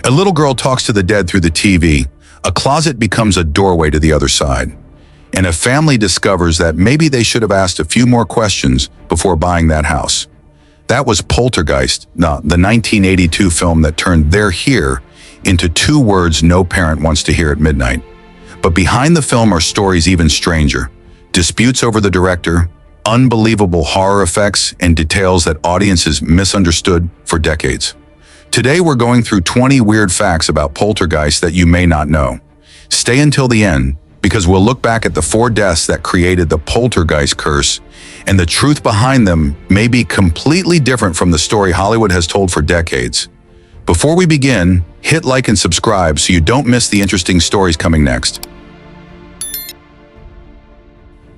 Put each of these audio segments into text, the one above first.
A little girl talks to the dead through the TV. A closet becomes a doorway to the other side. And a family discovers that maybe they should have asked a few more questions before buying that house. That was Poltergeist, the 1982 film that turned "They're Here" into two words no parent wants to hear at midnight. But behind the film are stories even stranger. Disputes over the director, unbelievable horror effects, and details that audiences misunderstood for decades. Today we're going through 20 weird facts about Poltergeist that you may not know. Stay until the end, because we'll look back at the 4 deaths that created the Poltergeist curse, and the truth behind them may be completely different from the story Hollywood has told for decades. Before we begin, hit like and subscribe so you don't miss the interesting stories coming next.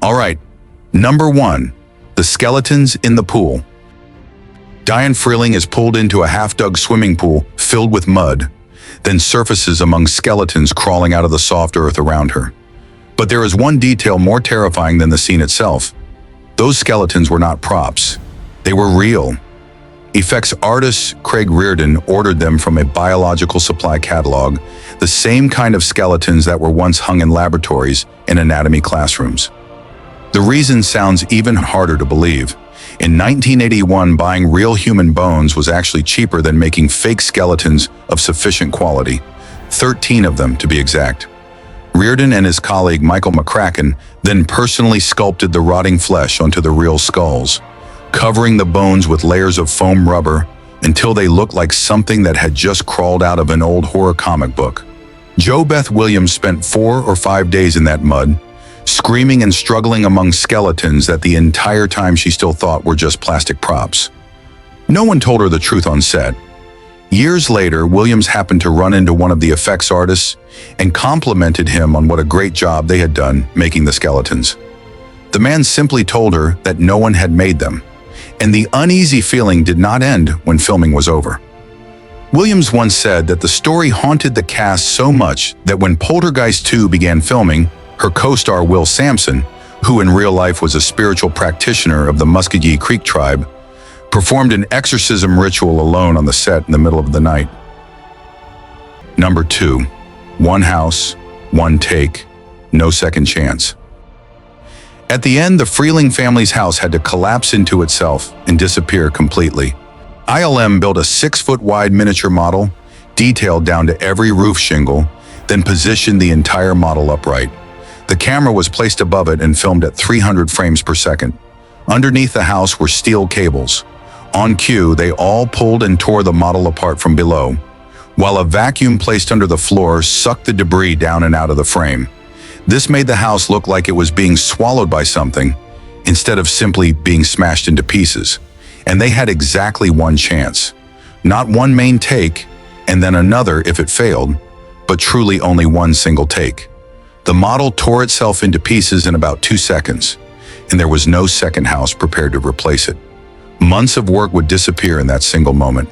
Alright, number 1. The skeletons in the pool. Diane Freeling is pulled into a half-dug swimming pool filled with mud, then surfaces among skeletons crawling out of the soft earth around her. But there is one detail more terrifying than the scene itself. Those skeletons were not props. They were real. Effects artist Craig Reardon ordered them from a biological supply catalog, the same kind of skeletons that were once hung in laboratories and anatomy classrooms. The reason sounds even harder to believe. In 1981, buying real human bones was actually cheaper than making fake skeletons of sufficient quality, 13 of them to be exact. Reardon and his colleague Michael McCracken then personally sculpted the rotting flesh onto the real skulls, covering the bones with layers of foam rubber until they looked like something that had just crawled out of an old horror comic book. Jo Beth Williams spent 4 or 5 days in that mud, screaming and struggling among skeletons that the entire time she still thought were just plastic props. No one told her the truth on set. Years later, Williams happened to run into one of the effects artists and complimented him on what a great job they had done making the skeletons. The man simply told her that no one had made them, and the uneasy feeling did not end when filming was over. Williams once said that the story haunted the cast so much that when Poltergeist 2 began filming, her co-star Will Sampson, who in real life was a spiritual practitioner of the Muskogee Creek tribe, performed an exorcism ritual alone on the set in the middle of the night. Number 2. One house, one take, no second chance. At the end, the Freeling family's house had to collapse into itself and disappear completely. ILM built a 6-foot-wide miniature model, detailed down to every roof shingle, then positioned the entire model upright. The camera was placed above it and filmed at 300 frames per second. Underneath the house were steel cables. On cue, they all pulled and tore the model apart from below, while a vacuum placed under the floor sucked the debris down and out of the frame. This made the house look like it was being swallowed by something, instead of simply being smashed into pieces. And they had exactly one chance. Not one main take, and then another if it failed, but truly only one single take. The model tore itself into pieces in about 2 seconds, and there was no second house prepared to replace it. Months of work would disappear in that single moment.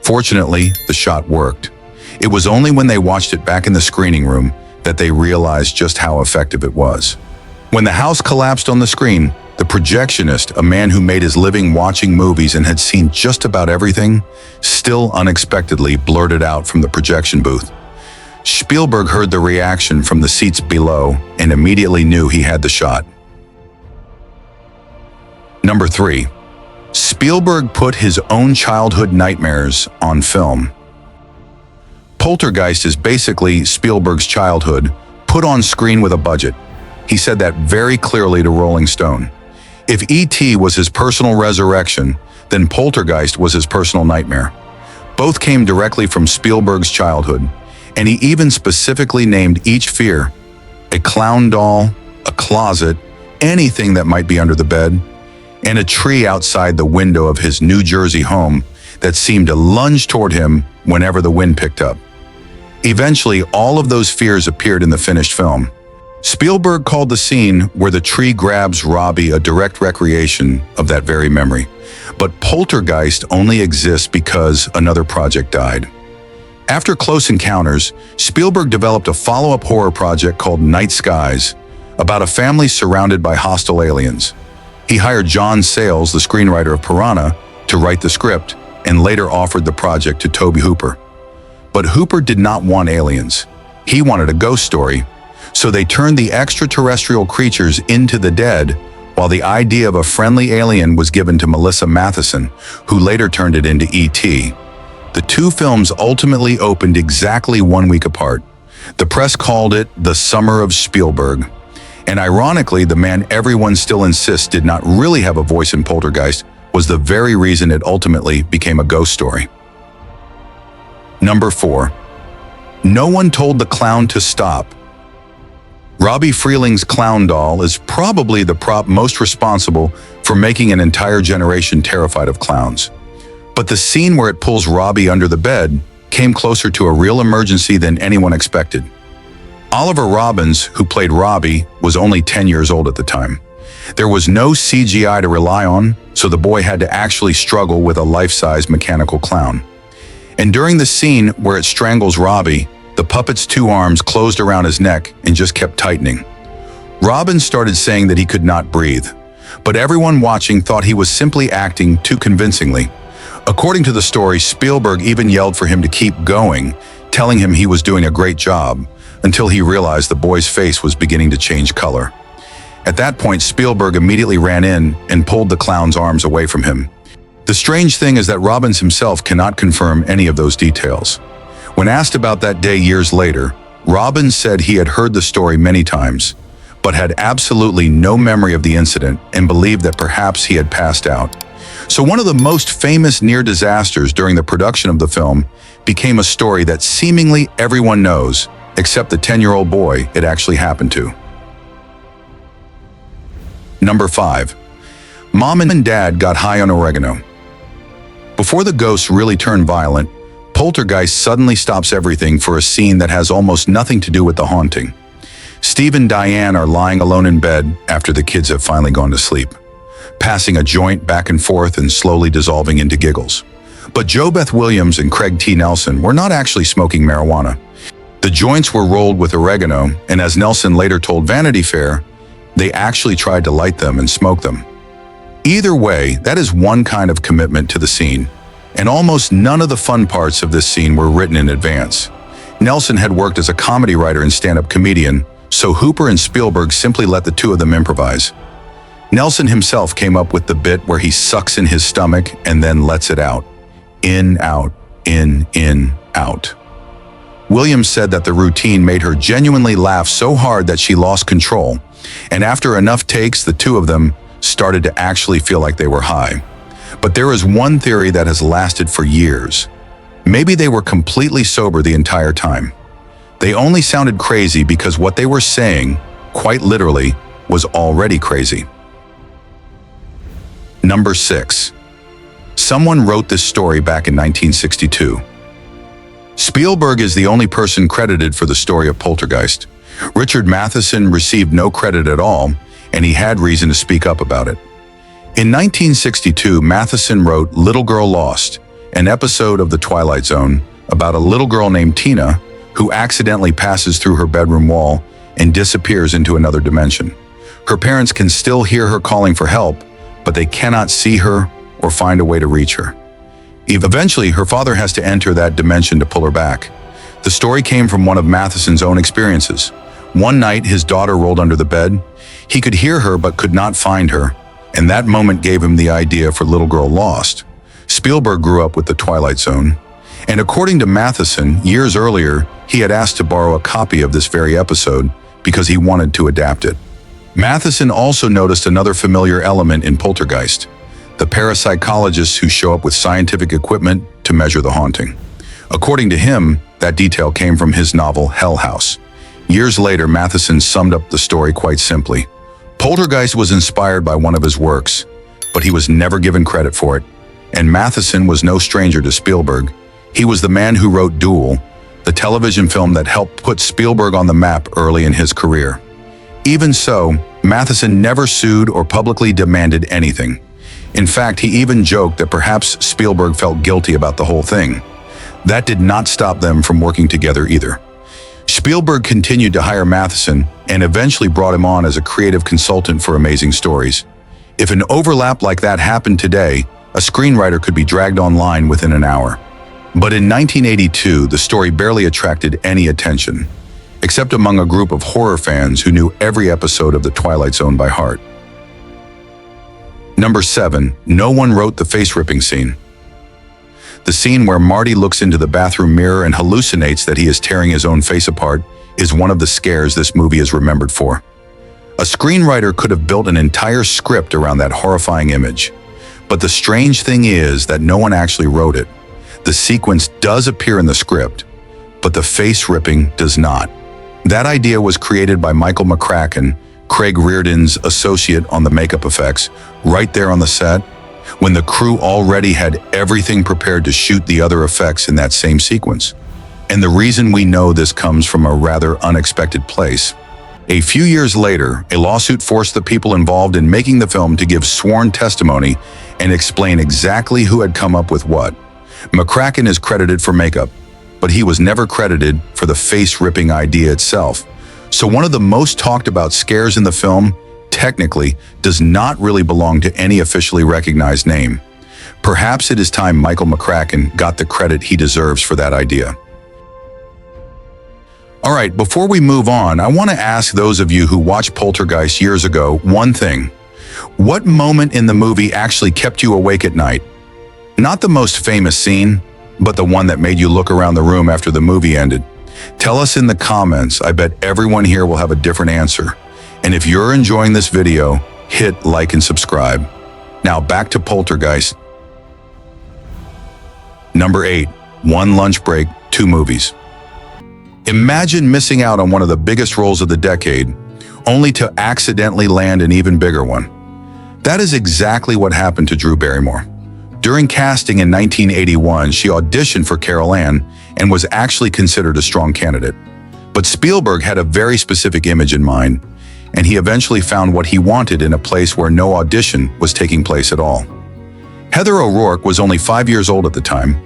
Fortunately, the shot worked. It was only when they watched it back in the screening room that they realized just how effective it was. When the house collapsed on the screen, the projectionist, a man who made his living watching movies and had seen just about everything, still unexpectedly blurted out from the projection booth. Spielberg heard the reaction from the seats below and immediately knew he had the shot. Number 3. Spielberg put his own childhood nightmares on film. Poltergeist is basically Spielberg's childhood, put on screen with a budget. He said that very clearly to Rolling Stone. If E.T. was his personal resurrection, then Poltergeist was his personal nightmare. Both came directly from Spielberg's childhood, and he even specifically named each fear: a clown doll, a closet, anything that might be under the bed, and a tree outside the window of his New Jersey home that seemed to lunge toward him whenever the wind picked up. Eventually, all of those fears appeared in the finished film. Spielberg called the scene where the tree grabs Robbie a direct recreation of that very memory. But Poltergeist only exists because another project died. After Close Encounters, Spielberg developed a follow-up horror project called Night Skies, about a family surrounded by hostile aliens. He hired John Sayles, the screenwriter of Piranha, to write the script, and later offered the project to Tobe Hooper. But Hooper did not want aliens. He wanted a ghost story. So they turned the extraterrestrial creatures into the dead, while the idea of a friendly alien was given to Melissa Matheson, who later turned it into E.T. The two films ultimately opened exactly 1 week apart. The press called it the Summer of Spielberg. And ironically, the man everyone still insists did not really have a voice in Poltergeist was the very reason it ultimately became a ghost story. Number 4. No one told the clown to stop. Robbie Freeling's clown doll is probably the prop most responsible for making an entire generation terrified of clowns. But the scene where it pulls Robbie under the bed came closer to a real emergency than anyone expected. Oliver Robbins, who played Robbie, was only 10 years old at the time. There was no CGI to rely on, so the boy had to actually struggle with a life-size mechanical clown. And during the scene where it strangles Robbie, the puppet's 2 arms closed around his neck and just kept tightening. Robbins started saying that he could not breathe, but everyone watching thought he was simply acting too convincingly. According to the story, Spielberg even yelled for him to keep going, telling him he was doing a great job, until he realized the boy's face was beginning to change color. At that point, Spielberg immediately ran in and pulled the clown's arms away from him. The strange thing is that Robbins himself cannot confirm any of those details. When asked about that day years later, Robbins said he had heard the story many times, but had absolutely no memory of the incident and believed that perhaps he had passed out. So one of the most famous near disasters during the production of the film became a story that seemingly everyone knows, except the 10-year-old boy it actually happened to. Number 5. Mom and Dad got high on oregano. Before the ghosts really turn violent, Poltergeist suddenly stops everything for a scene that has almost nothing to do with the haunting. Steve and Diane are lying alone in bed after the kids have finally gone to sleep, passing a joint back and forth and slowly dissolving into giggles. But Jo Beth Williams and Craig T. Nelson were not actually smoking marijuana. The joints were rolled with oregano, and as Nelson later told Vanity Fair, they actually tried to light them and smoke them. Either way, that is one kind of commitment to the scene, and almost none of the fun parts of this scene were written in advance. Nelson had worked as a comedy writer and stand-up comedian, so Hooper and Spielberg simply let the two of them improvise. Nelson himself came up with the bit where he sucks in his stomach and then lets it out. In, out, in, out. Williams said that the routine made her genuinely laugh so hard that she lost control, and after enough takes, the two of them started to actually feel like they were high. But there is one theory that has lasted for years. Maybe they were completely sober the entire time. They only sounded crazy because what they were saying, quite literally, was already crazy. Number 6. Someone wrote this story back in 1962. Spielberg is the only person credited for the story of Poltergeist. Richard Matheson received no credit at all, and he had reason to speak up about it. In 1962, Matheson wrote Little Girl Lost, an episode of The Twilight Zone about a little girl named Tina who accidentally passes through her bedroom wall and disappears into another dimension. Her parents can still hear her calling for help, but they cannot see her or find a way to reach her. Eventually, her father has to enter that dimension to pull her back. The story came from one of Matheson's own experiences. One night, his daughter rolled under the bed. He could hear her but could not find her, and that moment gave him the idea for Little Girl Lost. Spielberg grew up with The Twilight Zone, and according to Matheson, years earlier, he had asked to borrow a copy of this very episode because he wanted to adapt it. Matheson also noticed another familiar element in Poltergeist: the parapsychologists who show up with scientific equipment to measure the haunting. According to him, that detail came from his novel Hell House. Years later, Matheson summed up the story quite simply. Poltergeist was inspired by one of his works, but he was never given credit for it. And Matheson was no stranger to Spielberg. He was the man who wrote Duel, the television film that helped put Spielberg on the map early in his career. Even so, Matheson never sued or publicly demanded anything. In fact, he even joked that perhaps Spielberg felt guilty about the whole thing. That did not stop them from working together either. Spielberg continued to hire Matheson and eventually brought him on as a creative consultant for amazing stories. If an overlap like that happened today, a screenwriter could be dragged online within an hour. But in 1982, the story barely attracted any attention, except among a group of horror fans who knew every episode of The Twilight Zone by heart. Number 7. No one wrote the face-ripping scene. The scene where Marty looks into the bathroom mirror and hallucinates that he is tearing his own face apart is one of the scares this movie is remembered for. A screenwriter could have built an entire script around that horrifying image. But the strange thing is that no one actually wrote it. The sequence does appear in the script, but the face-ripping does not. That idea was created by Michael McCracken, Craig Reardon's associate on the makeup effects, right there on the set, when the crew already had everything prepared to shoot the other effects in that same sequence. And the reason we know this comes from a rather unexpected place. A few years later, a lawsuit forced the people involved in making the film to give sworn testimony and explain exactly who had come up with what. McCracken is credited for makeup, but he was never credited for the face-ripping idea itself. So one of the most talked about scares in the film, technically, does not really belong to any officially recognized name. Perhaps it is time Michael McCracken got the credit he deserves for that idea. All right, before we move on, I want to ask those of you who watched Poltergeist years ago one thing. What moment in the movie actually kept you awake at night? Not the most famous scene, but the one that made you look around the room after the movie ended. Tell us in the comments. I bet everyone here will have a different answer. And if you're enjoying this video, hit like and subscribe. Now back to Poltergeist. Number 8. One lunch break, 2 movies. Imagine missing out on one of the biggest roles of the decade, only to accidentally land an even bigger one. That is exactly what happened to Drew Barrymore. During casting in 1981, she auditioned for Carol Ann and was actually considered a strong candidate. But Spielberg had a very specific image in mind, and he eventually found what he wanted in a place where no audition was taking place at all. Heather O'Rourke was only 5 years old at the time,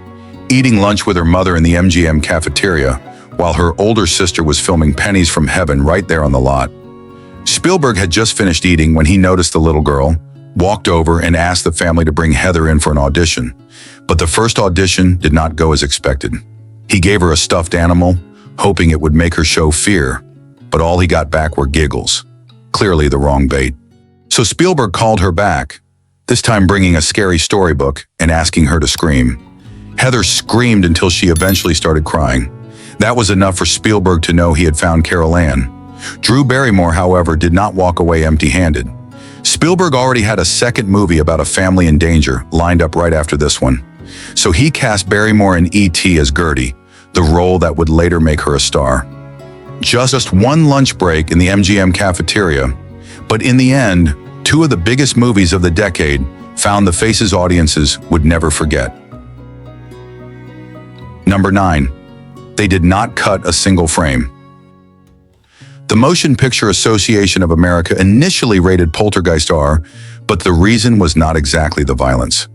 eating lunch with her mother in the MGM cafeteria, while her older sister was filming Pennies from Heaven right there on the lot. Spielberg had just finished eating when he noticed the little girl, walked over and asked the family to bring Heather in for an audition. But the first audition did not go as expected. He gave her a stuffed animal, hoping it would make her show fear, but all he got back were giggles. Clearly the wrong bait. So Spielberg called her back, this time bringing a scary storybook and asking her to scream. Heather screamed until she eventually started crying. That was enough for Spielberg to know he had found Carol Ann. Drew Barrymore, however, did not walk away empty-handed. Spielberg already had a second movie about a family in danger lined up right after this one. So he cast Barrymore in E.T. as Gertie, the role that would later make her a star. Just one lunch break in the MGM cafeteria, but in the end, 2 of the biggest movies of the decade found the faces audiences would never forget. Number 9. They did not cut a single frame. The Motion Picture Association of America initially rated Poltergeist R, but the reason was not exactly the violence.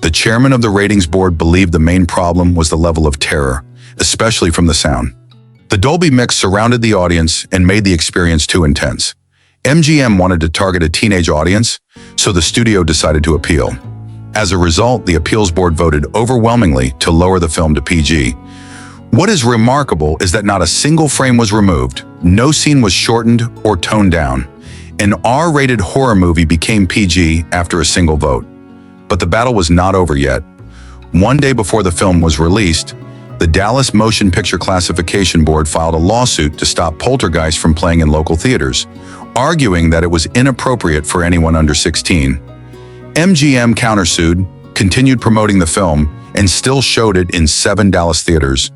The chairman of the ratings board believed the main problem was the level of terror, especially from the sound. The Dolby mix surrounded the audience and made the experience too intense. MGM wanted to target a teenage audience, so the studio decided to appeal. As a result, the appeals board voted overwhelmingly to lower the film to PG. What is remarkable is that not a single frame was removed, no scene was shortened or toned down. An R-rated horror movie became PG after a single vote. But the battle was not over yet. One day before the film was released, the Dallas Motion Picture Classification Board filed a lawsuit to stop Poltergeist from playing in local theaters, arguing that it was inappropriate for anyone under 16. MGM countersued, continued promoting the film, and still showed it in 7 Dallas theaters.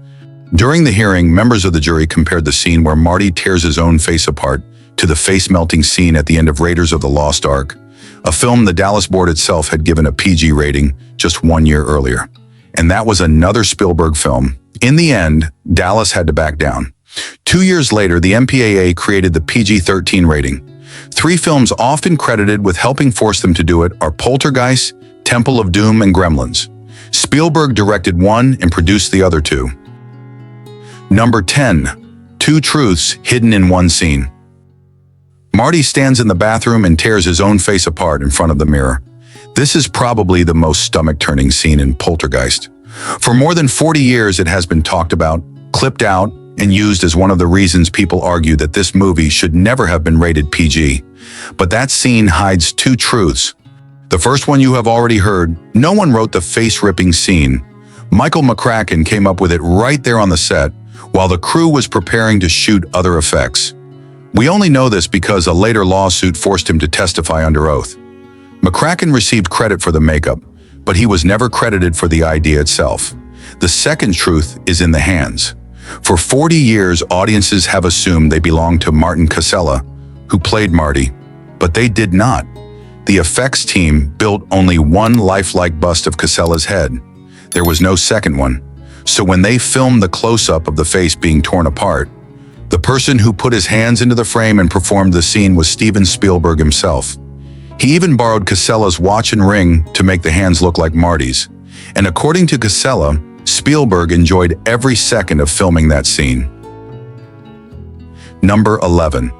During the hearing, members of the jury compared the scene where Marty tears his own face apart to the face-melting scene at the end of Raiders of the Lost Ark, a film the Dallas board itself had given a PG rating just 1 year earlier. And that was another Spielberg film. In the end, Dallas had to back down. 2 years later, the MPAA created the PG-13 rating. 3 films often credited with helping force them to do it are Poltergeist, Temple of Doom, and Gremlins. Spielberg directed 1 and produced the other 2. Number 10. 2 truths hidden in one scene. Marty stands in the bathroom and tears his own face apart in front of the mirror. This is probably the most stomach-turning scene in Poltergeist. For more than 40 years, it has been talked about, clipped out, and used as one of the reasons people argue that this movie should never have been rated PG. But that scene hides two truths. The first one you have already heard: no one wrote the face-ripping scene. Michael McCracken came up with it right there on the set, while the crew was preparing to shoot other effects. We only know this because a later lawsuit forced him to testify under oath. McCracken received credit for the makeup, but he was never credited for the idea itself. The second truth is in the hands. For 40 years, audiences have assumed they belonged to Martin Casella, who played Marty, but they did not. The effects team built only one lifelike bust of Casella's head. There was no second one. So when they filmed the close-up of the face being torn apart, the person who put his hands into the frame and performed the scene was Steven Spielberg himself. He even borrowed Casella's watch and ring to make the hands look like Marty's. And according to Casella, Spielberg enjoyed every second of filming that scene. Number 11.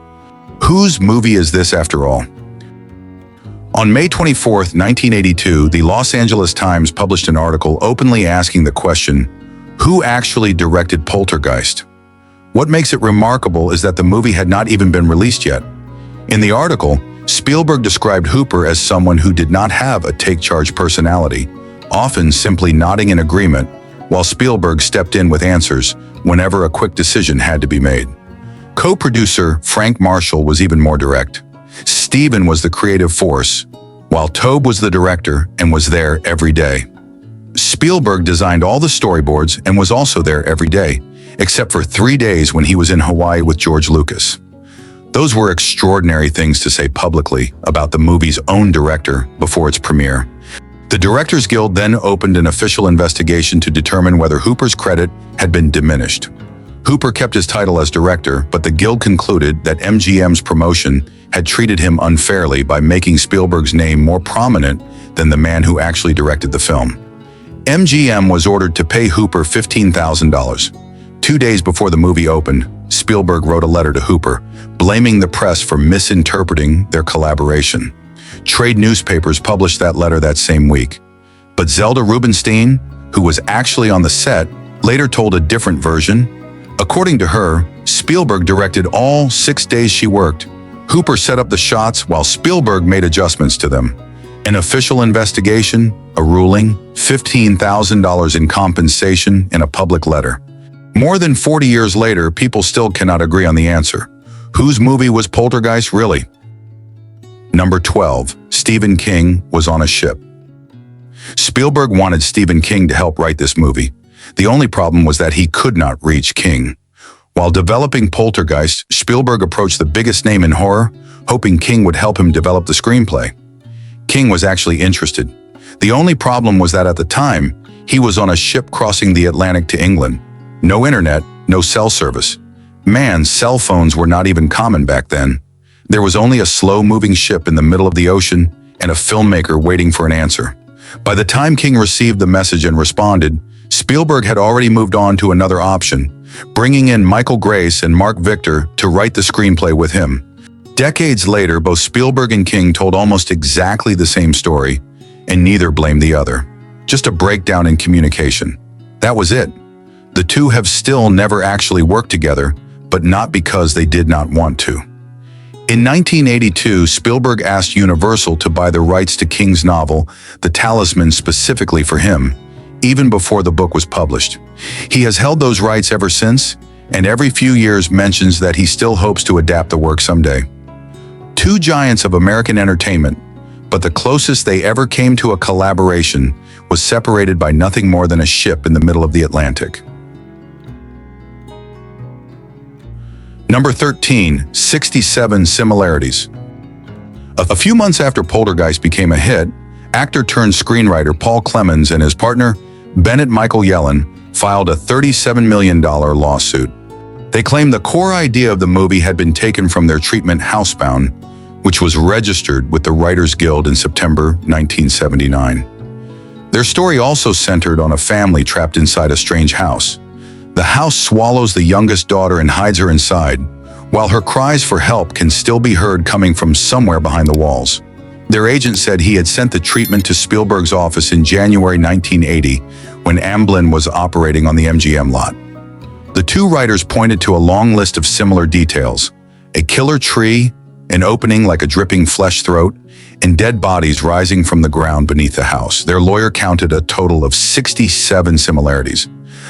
Whose movie is this after all? On May 24, 1982, the Los Angeles Times published an article openly asking the question, who actually directed Poltergeist? What makes it remarkable is that the movie had not even been released yet. In the article, Spielberg described Hooper as someone who did not have a take-charge personality, often simply nodding in agreement, while Spielberg stepped in with answers whenever a quick decision had to be made. Co-producer Frank Marshall was even more direct. Steven was the creative force, while Tobe was the director and was there every day. Spielberg designed all the storyboards and was also there every day, except for 3 days when he was in Hawaii with George Lucas. Those were extraordinary things to say publicly about the movie's own director before its premiere. The Directors Guild then opened an official investigation to determine whether Hooper's credit had been diminished. Hooper kept his title as director, but the Guild concluded that MGM's promotion had treated him unfairly by making Spielberg's name more prominent than the man who actually directed the film. MGM was ordered to pay Hooper $15,000. 2 days before the movie opened, Spielberg wrote a letter to Hooper, blaming the press for misinterpreting their collaboration. Trade newspapers published that letter that same week. But Zelda Rubenstein, who was actually on the set, later told a different version. According to her, Spielberg directed all 6 days she worked. Hooper set up the shots while Spielberg made adjustments to them. An official investigation, a ruling, $15,000 in compensation, and a public letter. More than 40 years later, people still cannot agree on the answer. Whose movie was Poltergeist really? Number 12. Stephen King was on a ship. Spielberg wanted Stephen King to help write this movie. The only problem was that he could not reach King. While developing Poltergeist, Spielberg approached the biggest name in horror, hoping King would help him develop the screenplay. King was actually interested. The only problem was that at the time, he was on a ship crossing the Atlantic to England. No internet, no cell service. Man, cell phones were not even common back then. There was only a slow-moving ship in the middle of the ocean and a filmmaker waiting for an answer. By the time King received the message and responded, Spielberg had already moved on to another option, bringing in Michael Grace and Mark Victor to write the screenplay with him. Decades later, both Spielberg and King told almost exactly the same story, and neither blamed the other. Just a breakdown in communication. That was it. The two have still never actually worked together, but not because they did not want to. In 1982, Spielberg asked Universal to buy the rights to King's novel, The Talisman, specifically for him, even before the book was published. He has held those rights ever since, and every few years mentions that he still hopes to adapt the work someday. Two giants of American entertainment, but the closest they ever came to a collaboration was separated by nothing more than a ship in the middle of the Atlantic. Number 13, 67 similarities. A few months after Poltergeist became a hit, actor-turned-screenwriter Paul Clemens and his partner, Bennett Michael Yellen, filed a $37 million lawsuit. They claimed the core idea of the movie had been taken from their treatment Housebound, which was registered with the Writers Guild in September 1979. Their story also centered on a family trapped inside a strange house. The house swallows the youngest daughter and hides her inside, while her cries for help can still be heard coming from somewhere behind the walls. Their agent said he had sent the treatment to Spielberg's office in January 1980 when Amblin was operating on the MGM lot. The two writers pointed to a long list of similar details: a killer tree, an opening like a dripping flesh throat, and dead bodies rising from the ground beneath the house. Their lawyer counted a total of 67 similarities.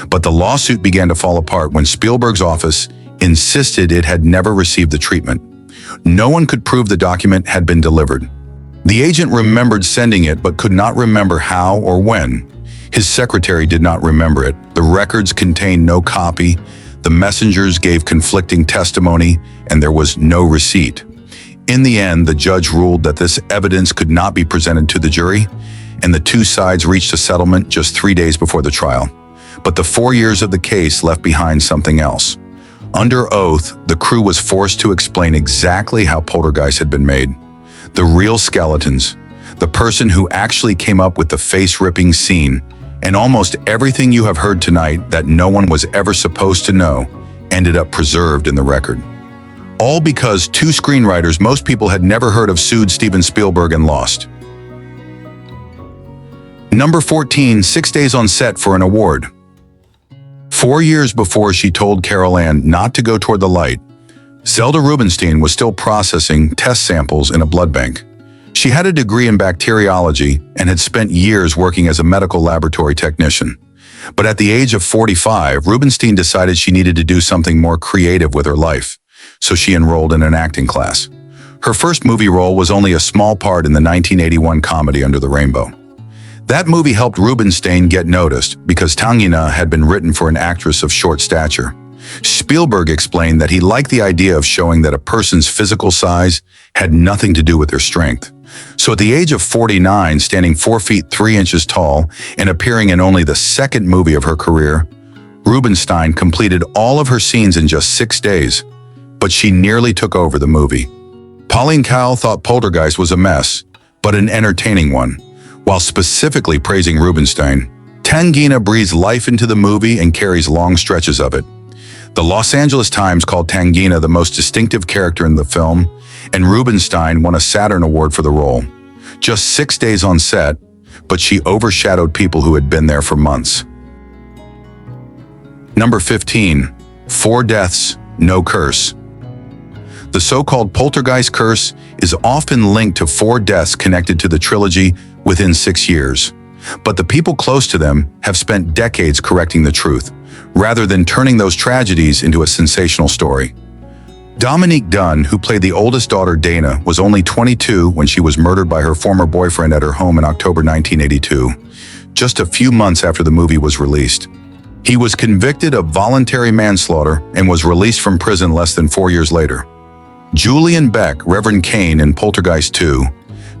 But the lawsuit began to fall apart when Spielberg's office insisted it had never received the treatment. No one could prove the document had been delivered. The agent remembered sending it but could not remember how or when. His secretary did not remember it. The records contained no copy, the messengers gave conflicting testimony, and there was no receipt. In the end, the judge ruled that this evidence could not be presented to the jury, and the two sides reached a settlement just 3 days before the trial. But the 4 years of the case left behind something else. Under oath, the crew was forced to explain exactly how Poltergeist had been made. The real skeletons, the person who actually came up with the face-ripping scene, and almost everything you have heard tonight that no one was ever supposed to know, ended up preserved in the record. All because two screenwriters most people had never heard of sued Steven Spielberg and lost. Number 14, 6 days on set for an award. 4 years before she told Carol Ann not to go toward the light, Zelda Rubenstein was still processing test samples in a blood bank. She had a degree in bacteriology and had spent years working as a medical laboratory technician. But at the age of 45, Rubenstein decided she needed to do something more creative with her life, so she enrolled in an acting class. Her first movie role was only a small part in the 1981 comedy Under the Rainbow. That movie helped Rubenstein get noticed because Tangina had been written for an actress of short stature. Spielberg explained that he liked the idea of showing that a person's physical size had nothing to do with their strength. So at the age of 49, standing 4 feet 3 inches tall and appearing in only the second movie of her career, Rubenstein completed all of her scenes in just 6 days, but she nearly took over the movie. Pauline Kael thought Poltergeist was a mess, but an entertaining one, while specifically praising Rubenstein. Tangina breathes life into the movie and carries long stretches of it. The Los Angeles Times called Tangina the most distinctive character in the film, and Rubenstein won a Saturn Award for the role. Just 6 days on set, but she overshadowed people who had been there for months. Number 15, 4 deaths, no curse. The so-called Poltergeist curse is often linked to 4 deaths connected to the trilogy within 6 years. But the people close to them have spent decades correcting the truth, rather than turning those tragedies into a sensational story. Dominique Dunne, who played the oldest daughter Dana, was only 22 when she was murdered by her former boyfriend at her home in October 1982, just a few months after the movie was released. He was convicted of voluntary manslaughter and was released from prison less than 4 years later. Julian Beck, Reverend Kane in Poltergeist 2,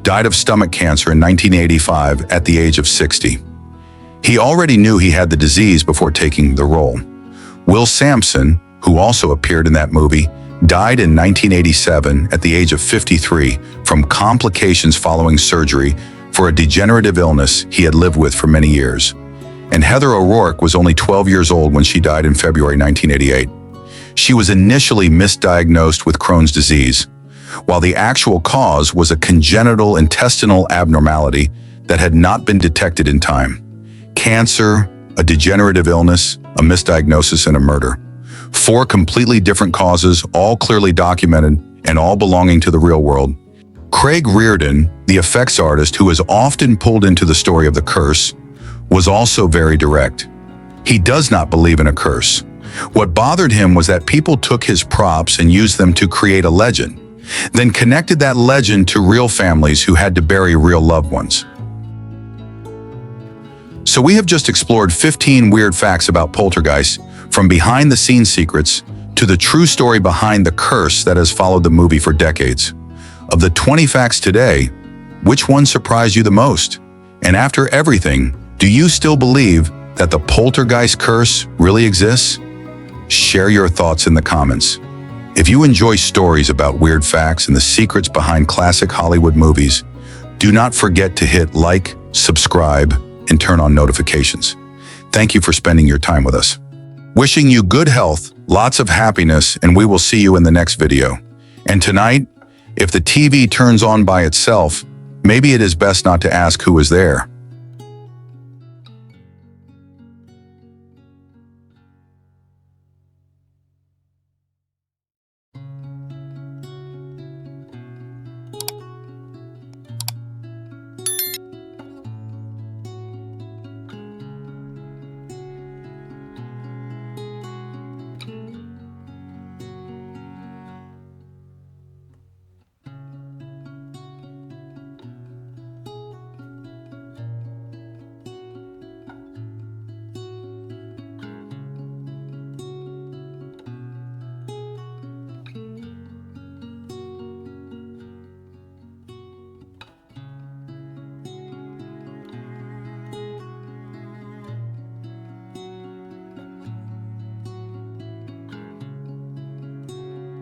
died of stomach cancer in 1985 at the age of 60. He already knew he had the disease before taking the role. Will Sampson, who also appeared in that movie, died in 1987 at the age of 53 from complications following surgery for a degenerative illness he had lived with for many years. And Heather O'Rourke was only 12 years old when she died in February 1988. She was initially misdiagnosed with Crohn's disease, while the actual cause was a congenital intestinal abnormality that had not been detected in time. Cancer, a degenerative illness, a misdiagnosis, and a murder. 4 completely different causes, all clearly documented and all belonging to the real world. Craig Reardon, the effects artist who is often pulled into the story of the curse, was also very direct. He does not believe in a curse. What bothered him was that people took his props and used them to create a legend, then connected that legend to real families who had to bury real loved ones. So we have just explored 15 weird facts about Poltergeist, from behind-the-scenes secrets to the true story behind the curse that has followed the movie for decades. Of the 20 facts today, which one surprised you the most? And after everything, do you still believe that the Poltergeist curse really exists? Share your thoughts in the comments. If you enjoy stories about weird facts and the secrets behind classic Hollywood movies, do not forget to hit like, subscribe, and turn on notifications. Thank you for spending your time with us. Wishing you good health, lots of happiness, and we will see you in the next video. And tonight, if the TV turns on by itself, Maybe it is best not to ask who is there.